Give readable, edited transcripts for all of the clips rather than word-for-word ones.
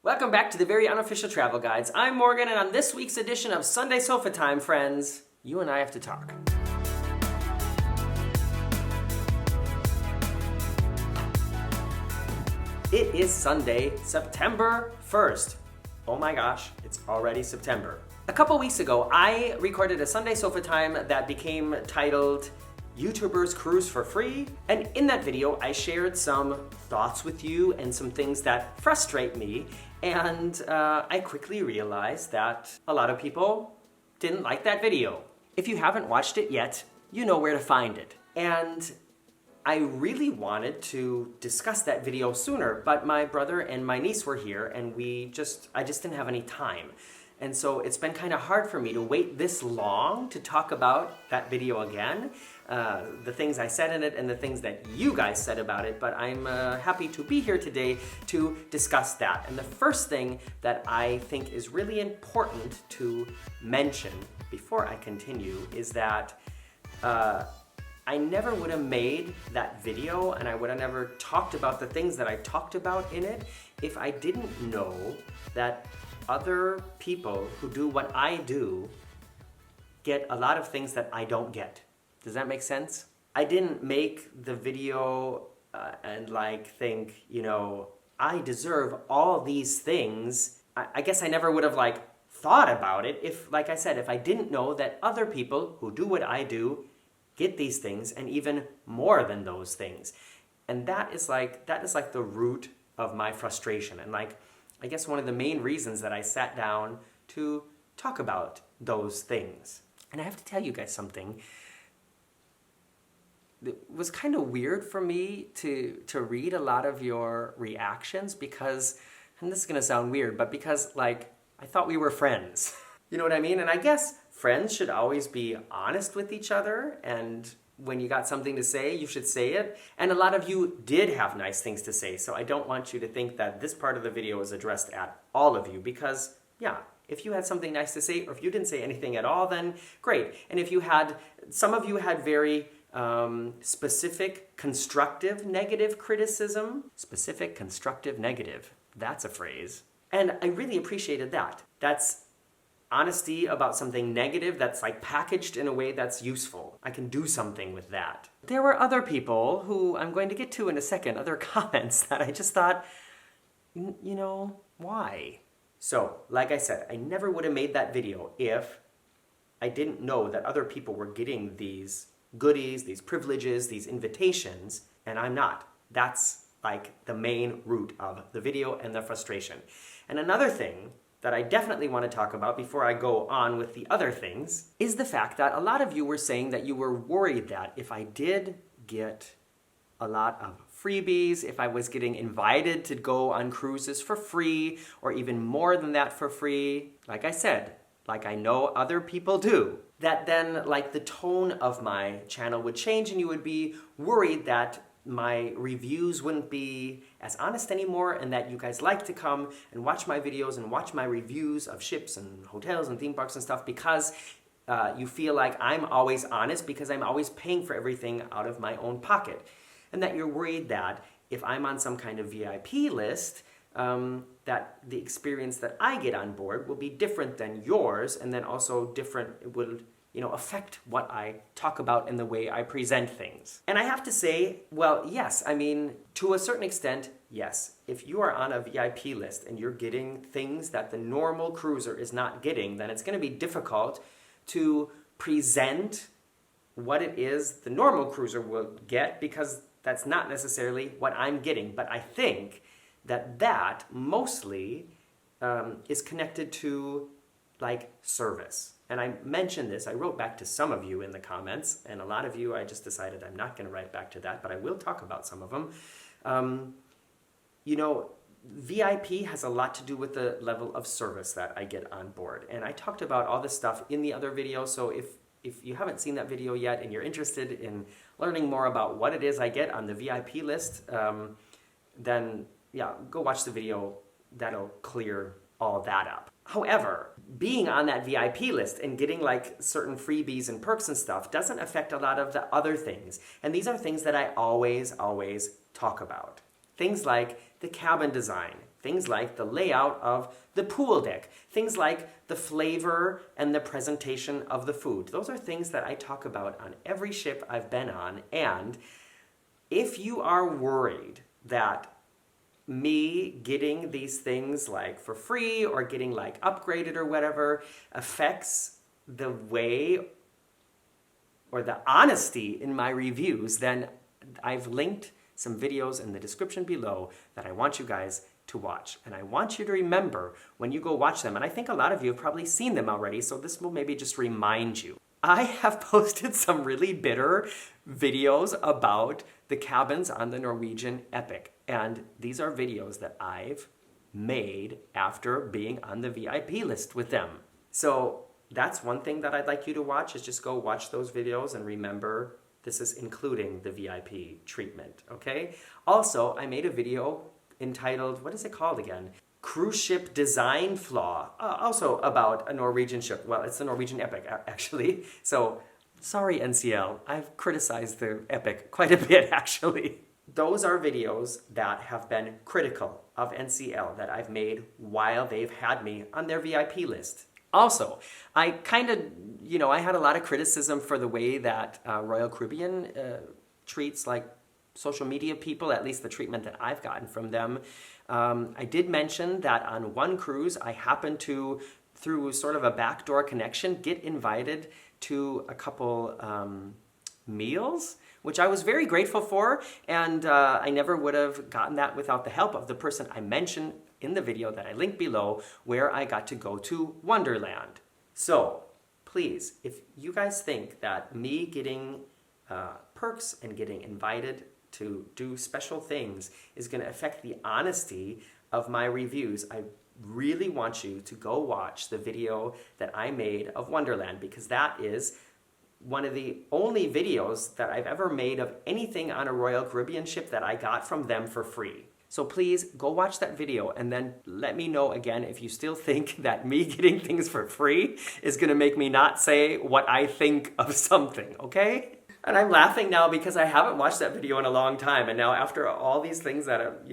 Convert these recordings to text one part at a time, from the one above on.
Welcome back to the very unofficial travel guides. I'm Morgan, and on this week's edition of Sunday Sofatime, friends, you and I have to talk. It is Sunday, September 1st. Oh my gosh, it's already September. A couple weeks ago, I recorded a Sunday Sofatime that became titled YouTubers Cruise for Free, and in that video I shared some thoughts with you and some things that frustrate me, and I quickly realized that a lot of people didn't like that video. If you haven't watched it yet, you know where to find it. And I really wanted to discuss that video sooner, but my brother and my niece were here and I just didn't have any time. And so it's been kind of hard for me to wait this long to talk about that video again, the things I said in it and the things that you guys said about it, but I'm happy to be here today to discuss that. And the first thing that I think is really important to mention before I continue is that I never would have made that video and I would have never talked about the things that I talked about in it if I didn't know that other people who do what I do get a lot of things that I don't get. Does that make sense? I didn't make the video and think, I deserve all these things. I guess I never would have thought about it if, like I said, if I didn't know that other people who do what I do get these things and even more than those things. And that is the root of my frustration. And I guess one of the main reasons that I sat down to talk about those things. And I have to tell you guys something. It was kind of weird for me to read a lot of your reactions because, and this is going to sound weird, but because I thought we were friends. You know what I mean? And I guess friends should always be honest with each other, and when you got something to say, you should say it. And a lot of you did have nice things to say, so I don't want you to think that this part of the video is addressed at all of you, because, yeah, if you had something nice to say, or if you didn't say anything at all, then great. And if some of you had very specific, constructive, negative criticism. Specific, constructive, negative. That's a phrase. And I really appreciated that. That's honesty about something negative that's packaged in a way that's useful. I can do something with that. There were other people who I'm going to get to in a second, other comments that I just thought, why? So, like I said, I never would have made that video if I didn't know that other people were getting these goodies, these privileges, these invitations, and I'm not. That's the main root of the video and the frustration. And another thing that I definitely want to talk about before I go on with the other things is the fact that a lot of you were saying that you were worried that if I did get a lot of freebies, if I was getting invited to go on cruises for free, or even more than that for free, like I said, like I know other people do, that then the tone of my channel would change and you would be worried that my reviews wouldn't be as honest anymore, and that you guys like to come and watch my videos and watch my reviews of ships and hotels and theme parks and stuff because you feel like I'm always honest because I'm always paying for everything out of my own pocket. And that you're worried that if I'm on some kind of VIP list, that the experience that I get on board will be different than yours, and then also different, it will affect what I talk about and the way I present things. And I have to say, well, yes, to a certain extent, yes. If you are on a VIP list and you're getting things that the normal cruiser is not getting, then it's going to be difficult to present what it is the normal cruiser will get because that's not necessarily what I'm getting. But I think that mostly is connected to service. And I mentioned this, I wrote back to some of you in the comments, and a lot of you I just decided I'm not going to write back to that, but I will talk about some of them. VIP has a lot to do with the level of service that I get on board. And I talked about all this stuff in the other video, so if you haven't seen that video yet and you're interested in learning more about what it is I get on the VIP list, then yeah, go watch the video. That'll clear all that up. However, being on that VIP list and getting certain freebies and perks and stuff doesn't affect a lot of the other things. And these are things that I always talk about. Things like the cabin design, things like the layout of the pool deck, things like the flavor and the presentation of the food. Those are things that I talk about on every ship I've been on. And if you are worried that me getting these things like for free or getting like upgraded or whatever affects the way or the honesty in my reviews, then I've linked some videos in the description below that I want you guys to watch. And I want you to remember when you go watch them, and I think a lot of you have probably seen them already, so this will maybe just remind you. I have posted some really bitter videos about the cabins on the Norwegian Epic. And these are videos that I've made after being on the VIP list with them. So that's one thing that I'd like you to watch, is just go watch those videos and remember this is including the VIP treatment, okay? Also, I made a video entitled, what is it called again? Cruise Ship Design Flaw, also about a Norwegian ship. Well, it's the Norwegian Epic, actually. So, sorry, NCL. I've criticized the Epic quite a bit, actually. Those are videos that have been critical of NCL that I've made while they've had me on their VIP list. Also, I kind of, I had a lot of criticism for the way that Royal Caribbean treats like social media people, at least the treatment that I've gotten from them. I did mention that on one cruise, I happened to, through sort of a backdoor connection, get invited to a couple meals, which I was very grateful for, and I never would have gotten that without the help of the person I mentioned in the video that I linked below, where I got to go to Wonderland. So, please, if you guys think that me getting perks and getting invited to do special things is going to affect the honesty of my reviews, I really want you to go watch the video that I made of Wonderland, because that is one of the only videos that I've ever made of anything on a Royal Caribbean ship that I got from them for free. So please go watch that video and then let me know again if you still think that me getting things for free is going to make me not say what I think of something, okay? And I'm laughing now because I haven't watched that video in a long time, and now after all these things that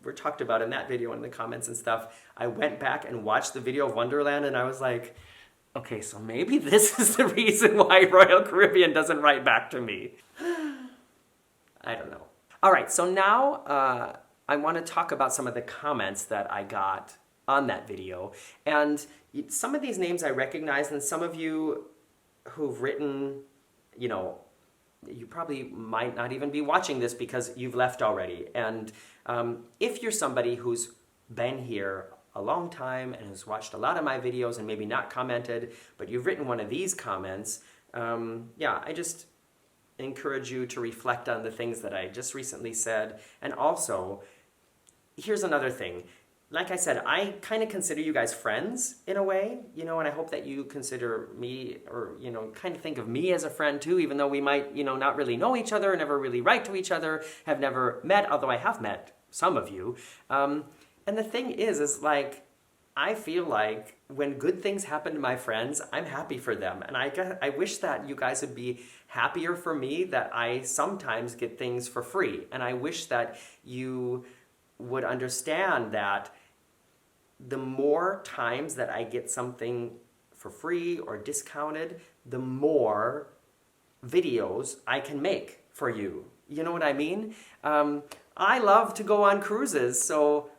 were talked about in that video in the comments and stuff, I went back and watched the video of Wonderland and I was like, okay, so maybe this is the reason why Royal Caribbean doesn't write back to me. I don't know. All right, so now I want to talk about some of the comments that I got on that video. And some of these names I recognize, and some of you who've written, you probably might not even be watching this because you've left already. And if you're somebody who's been here a long time and has watched a lot of my videos and maybe not commented, but you've written one of these comments, I just encourage you to reflect on the things that I just recently said. And also, here's another thing. Like I said, I kind of consider you guys friends in a way, and I hope that you consider me, or, kind of think of me as a friend too, even though we might, not really know each other, never really write to each other, have never met, although I have met some of you. And the thing is like, I feel like when good things happen to my friends, I'm happy for them. And I wish that you guys would be happier for me that I sometimes get things for free. And I wish that you would understand that the more times that I get something for free or discounted, the more videos I can make for you. You know what I mean? I love to go on cruises, so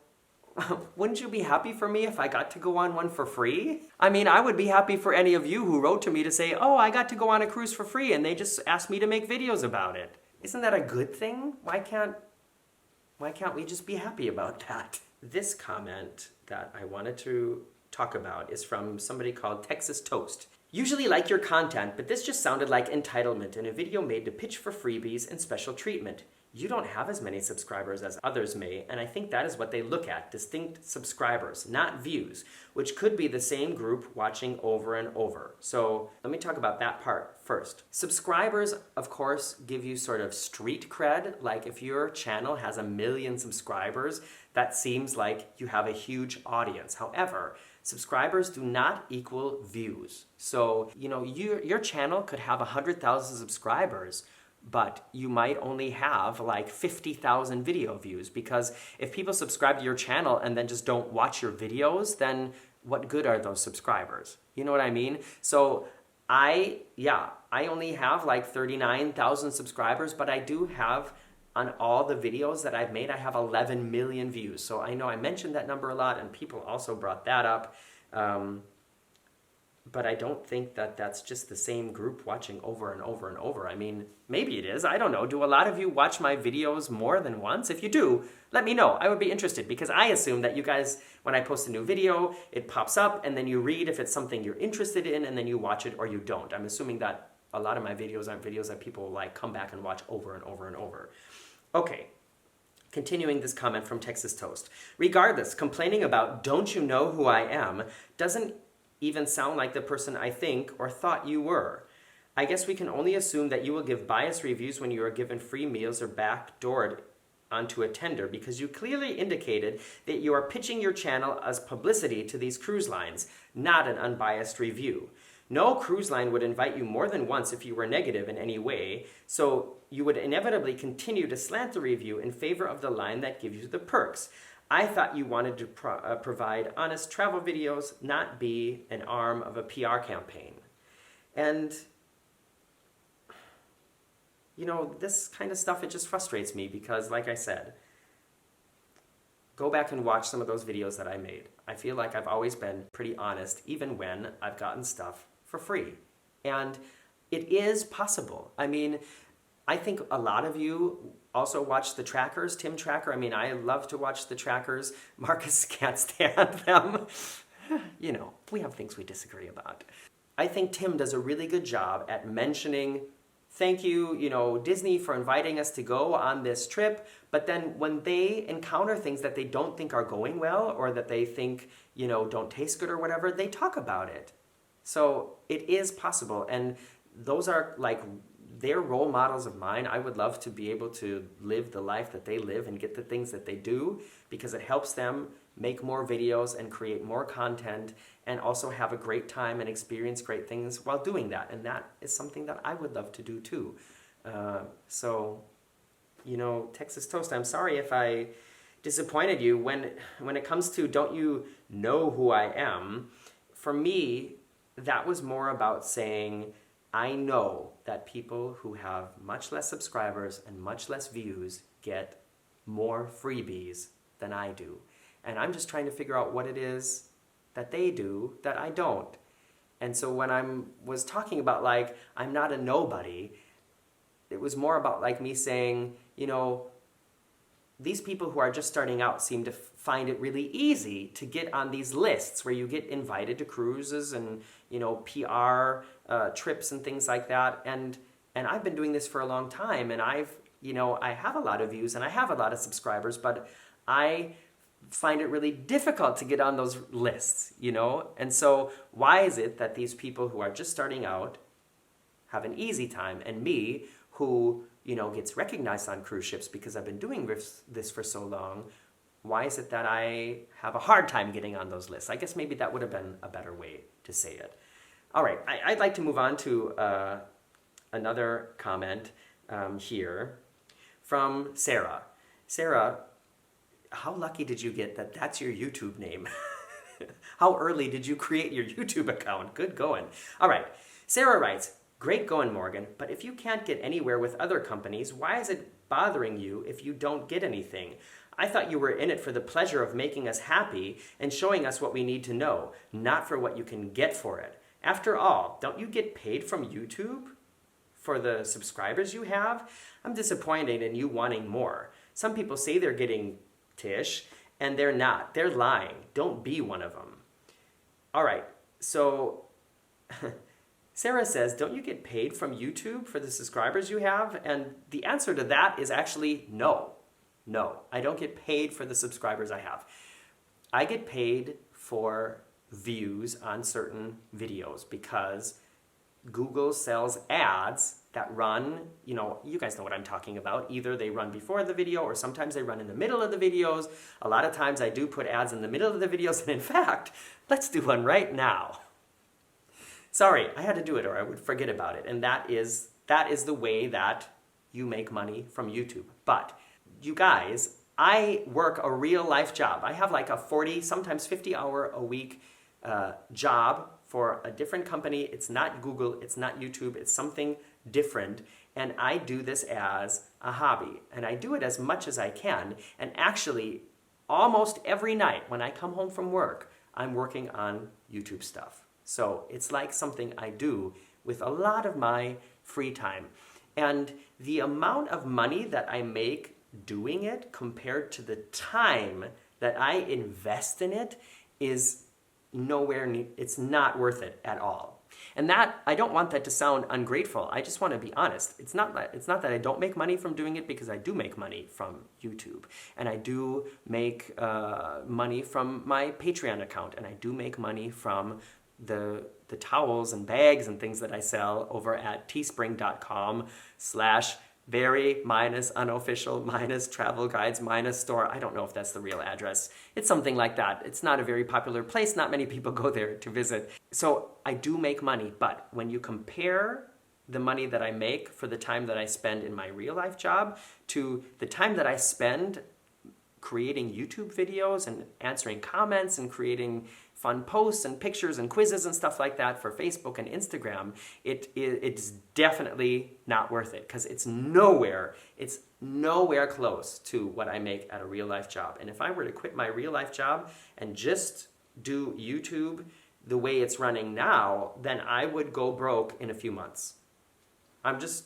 wouldn't you be happy for me if I got to go on one for free? I mean, I would be happy for any of you who wrote to me to say, oh, I got to go on a cruise for free, and they just asked me to make videos about it. Isn't that a good thing? Why can't we just be happy about that? This comment that I wanted to talk about is from somebody called Texas Toast. Usually like your content, but this just sounded like entitlement in a video made to pitch for freebies and special treatment. You don't have as many subscribers as others may, and I think that is what they look at, distinct subscribers, not views, which could be the same group watching over and over. So let me talk about that part first. Subscribers, of course, give you sort of street cred. Like if your channel has 1 million subscribers, that seems like you have a huge audience. However, subscribers do not equal views. So, your channel could have 100,000 subscribers, but you might only have like 50,000 video views, because if people subscribe to your channel and then just don't watch your videos, then what good are those subscribers? You know what I mean? So I only have like 39,000 subscribers, but I do have, on all the videos that I've made, I have 11 million views. So I know I mentioned that number a lot, and people also brought that up. But I don't think that that's just the same group watching over and over and over. I mean, maybe it is. I don't know. Do a lot of you watch my videos more than once? If you do, let me know. I would be interested, because I assume that you guys, when I post a new video, it pops up and then you read if it's something you're interested in and then you watch it or you don't. I'm assuming that a lot of my videos aren't videos that people like come back and watch over and over and over. Okay. Continuing this comment from Texas Toast. Regardless, complaining about "don't you know who I am" doesn't even sound like the person I think or thought you were. I guess we can only assume that you will give biased reviews when you are given free meals or backdoored onto a tender, because you clearly indicated that you are pitching your channel as publicity to these cruise lines, not an unbiased review. No cruise line would invite you more than once if you were negative in any way, so you would inevitably continue to slant the review in favor of the line that gives you the perks. I thought you wanted to provide honest travel videos, not be an arm of a PR campaign. And, you know, this kind of stuff, it just frustrates me because, like I said, go back and watch some of those videos that I made. I feel like I've always been pretty honest, even when I've gotten stuff for free. And it is possible. I mean, I think a lot of you also watch the trackers, Tim Tracker. I mean, I love to watch the trackers. Marcus can't stand them. You know, we have things we disagree about. I think Tim does a really good job at mentioning, thank you, you know, Disney for inviting us to go on this trip. But then when they encounter things that they don't think are going well, or that they think, you know, don't taste good or whatever, they talk about it. So it is possible. And those are like, they're role models of mine. I would love to be able to live the life that they live and get the things that they do, because it helps them make more videos and create more content and also have a great time and experience great things while doing that. And that is something that I would love to do too. So, you know, Texas Toast, I'm sorry if I disappointed you. When it comes to "don't you know who I am," for me, that was more about saying, I know that people who have much less subscribers and much less views get more freebies than I do. And I'm just trying to figure out what it is that they do that I don't. And so when I was talking about like, I'm not a nobody, it was more about like me saying, you know, these people who are just starting out seem to find it really easy to get on these lists where you get invited to cruises and, you know, PR trips and things like that. And I've been doing this for a long time, and I have a lot of views and I have a lot of subscribers, but I find it really difficult to get on those lists, you know? And so why is it that these people who are just starting out have an easy time, and me, who, you know, gets recognized on cruise ships because I've been doing this for so long, why is it that I have a hard time getting on those lists? I guess maybe that would have been a better way to say it. All right, I'd like to move on to another comment here from Sarah. Sarah, how lucky did you get that that's your YouTube name? How early did you create your YouTube account? Good going. All right, Sarah writes, great going, Morgan, but if you can't get anywhere with other companies, why is it bothering you if you don't get anything? I thought you were in it for the pleasure of making us happy and showing us what we need to know, not for what you can get for it. After all, don't you get paid from YouTube for the subscribers you have? I'm disappointed in you wanting more. Some people say they're getting Tish, and they're not. They're lying. Don't be one of them. All right, so Sarah says, don't you get paid from YouTube for the subscribers you have? And the answer to that is actually no. No, I don't get paid for the subscribers I have. I get paid for views on certain videos because Google sells ads that run, you know, you guys know what I'm talking about. Either they run before the video or sometimes they run in the middle of the videos. A lot of times I do put ads in the middle of the videos, and in fact, let's do one right now. Sorry, I had to do it or I would forget about it. And that is the way that you make money from YouTube. But you guys, I work a real life job. I have like a 40, sometimes 50-hour a week job for a different company. It's not Google, it's not YouTube, it's something different. And I do this as a hobby. And I do it as much as I can. And actually, almost every night when I come home from work, I'm working on YouTube stuff. So it's like something I do with a lot of my free time. And the amount of money that I make doing it compared to the time that I invest in it is it's not worth it at all. And that, I don't want that to sound ungrateful. I just want to be honest. It's not that I don't make money from doing it, because I do make money from YouTube. And I do make money from my Patreon account. And I do make money from the towels and bags and things that I sell over at teespring.com/very-unofficial-travel guides-store. I don't know if that's the real address. It's something like that. It's not a very popular place. Not many people go there to visit. So I do make money, but when you compare the money that I make for the time that I spend in my real life job to the time that I spend creating YouTube videos and answering comments and creating fun posts and pictures and quizzes and stuff like that for Facebook and Instagram, it's definitely not worth it, because it's nowhere close to what I make at a real life job. And if I were to quit my real life job and just do YouTube the way it's running now, then I would go broke in a few months. I'm just,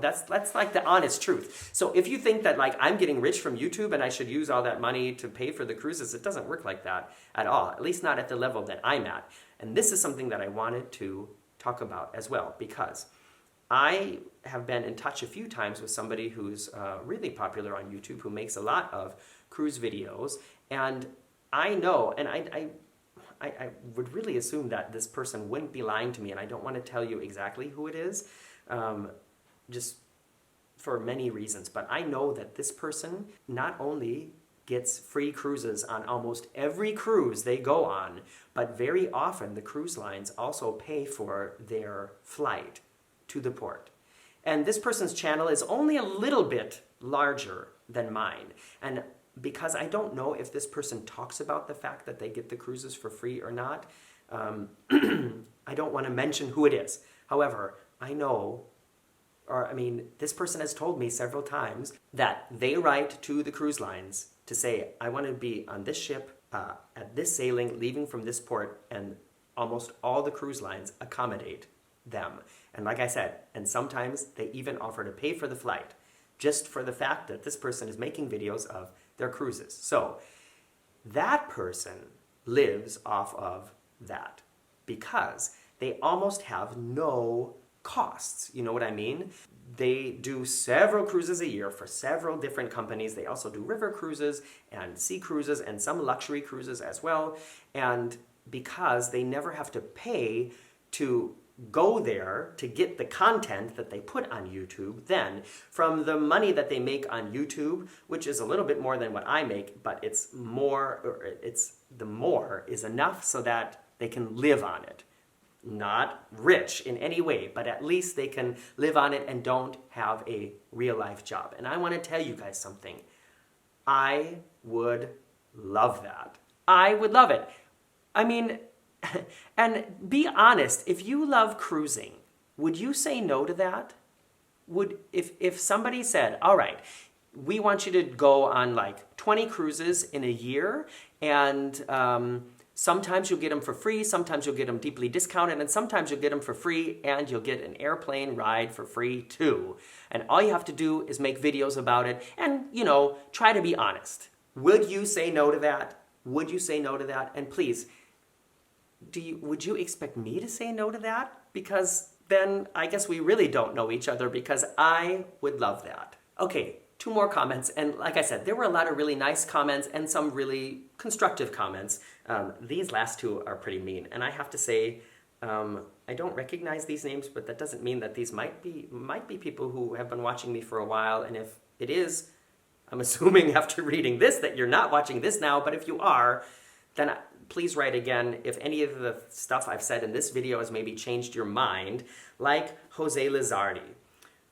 that's like the honest truth. So if you think that like I'm getting rich from YouTube and I should use all that money to pay for the cruises, it doesn't work like that at all, at least not at the level that I'm at. And this is something that I wanted to talk about as well, because I have been in touch a few times with somebody who's really popular on YouTube, who makes a lot of cruise videos. And I know, and I would really assume that this person wouldn't be lying to me, and I don't want to tell you exactly who it is, just for many reasons. But I know that this person not only gets free cruises on almost every cruise they go on, but very often the cruise lines also pay for their flight to the port. And this person's channel is only a little bit larger than mine. And because I don't know if this person talks about the fact that they get the cruises for free or not, I don't want to mention who it is. However, I know, this person has told me several times that they write to the cruise lines to say, I want to be on this ship, at this sailing, leaving from this port, and almost all the cruise lines accommodate them. And like I said, and sometimes they even offer to pay for the flight, just for the fact that this person is making videos of their cruises. So that person lives off of that, because they almost have no costs. You know what I mean? They do several cruises a year for several different companies. They also do river cruises and sea cruises and some luxury cruises as well. And because they never have to pay to go there to get the content that they put on YouTube, then from the money that they make on YouTube, which is a little bit more than what I make, but the more is enough so that they can live on it. Not rich in any way, but at least they can live on it and don't have a real life job. And I want to tell you guys something. I would love that. I would love it. And be honest, if you love cruising, would you say no to that? If somebody said, all right, we want you to go on like 20 cruises in a year, and sometimes you'll get them for free, sometimes you'll get them deeply discounted, and sometimes you'll get them for free and you'll get an airplane ride for free too. And all you have to do is make videos about it and, try to be honest. Would you say no to that? Would you say no to that? And please, would you expect me to say no to that? Because then I guess we really don't know each other, because I would love that. Okay, 2 more comments, and like I said, there were a lot of really nice comments and some really constructive comments. These last 2 are pretty mean, and I have to say, I don't recognize these names, but that doesn't mean that these might be people who have been watching me for a while, and if it is, I'm assuming after reading this that you're not watching this now, but if you are, then please write again if any of the stuff I've said in this video has maybe changed your mind, like Jose Lizardi.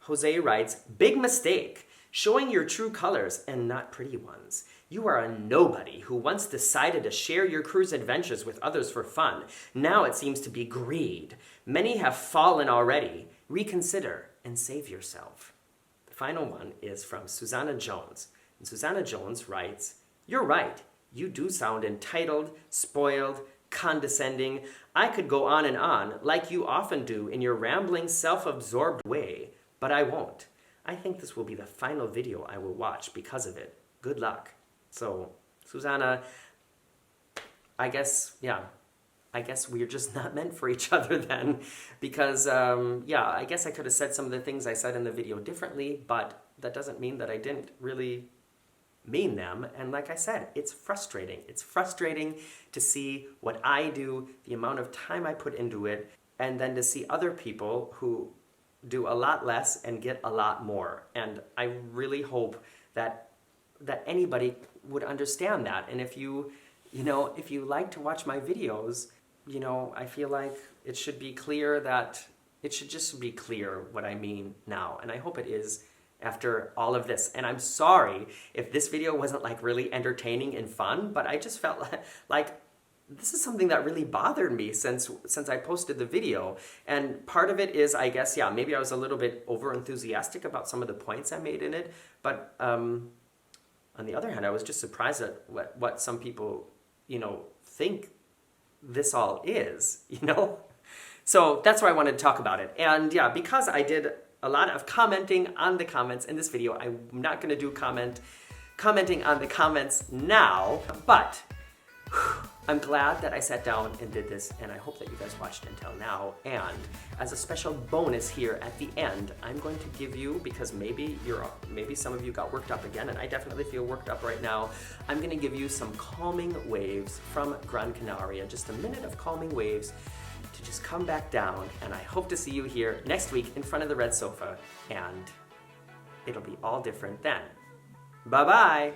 Jose writes, big mistake. Showing your true colors and not pretty ones. You are a nobody who once decided to share your cruise adventures with others for fun. Now it seems to be greed. Many have fallen already. Reconsider and save yourself. The final one is from Susanna Jones. And Susanna Jones writes, you're right. You do sound entitled, spoiled, condescending. I could go on, like you often do in your rambling, self-absorbed way, but I won't. I think this will be the final video I will watch because of it. Good luck. So, Susanna, I guess we're just not meant for each other then, because, I guess I could have said some of the things I said in the video differently, but that doesn't mean that I didn't really mean them. And like I said, it's frustrating. It's frustrating to see what I do, the amount of time I put into it, and then to see other people who do a lot less and get a lot more. And I really hope that anybody would understand that. And if you like to watch my videos, I feel like it should be clear that it should just be clear what I mean now. And I hope it is after all of this. And I'm sorry if this video wasn't like really entertaining and fun, but I just felt like this is something that really bothered me since I posted the video. And part of it is, I guess, maybe I was a little bit over-enthusiastic about some of the points I made in it. But on the other hand, I was just surprised at what some people, think this all is, So that's why I wanted to talk about it. And because I did a lot of commenting on the comments in this video, I'm not going to do commenting on the comments now, but I'm glad that I sat down and did this, and I hope that you guys watched until now. And as a special bonus here at the end, I'm going to give you, because maybe some of you got worked up again, and I definitely feel worked up right now, I'm going to give you some calming waves from Gran Canaria, just a minute of calming waves to just come back down, and I hope to see you here next week in front of the red sofa, and it'll be all different then. Bye-bye!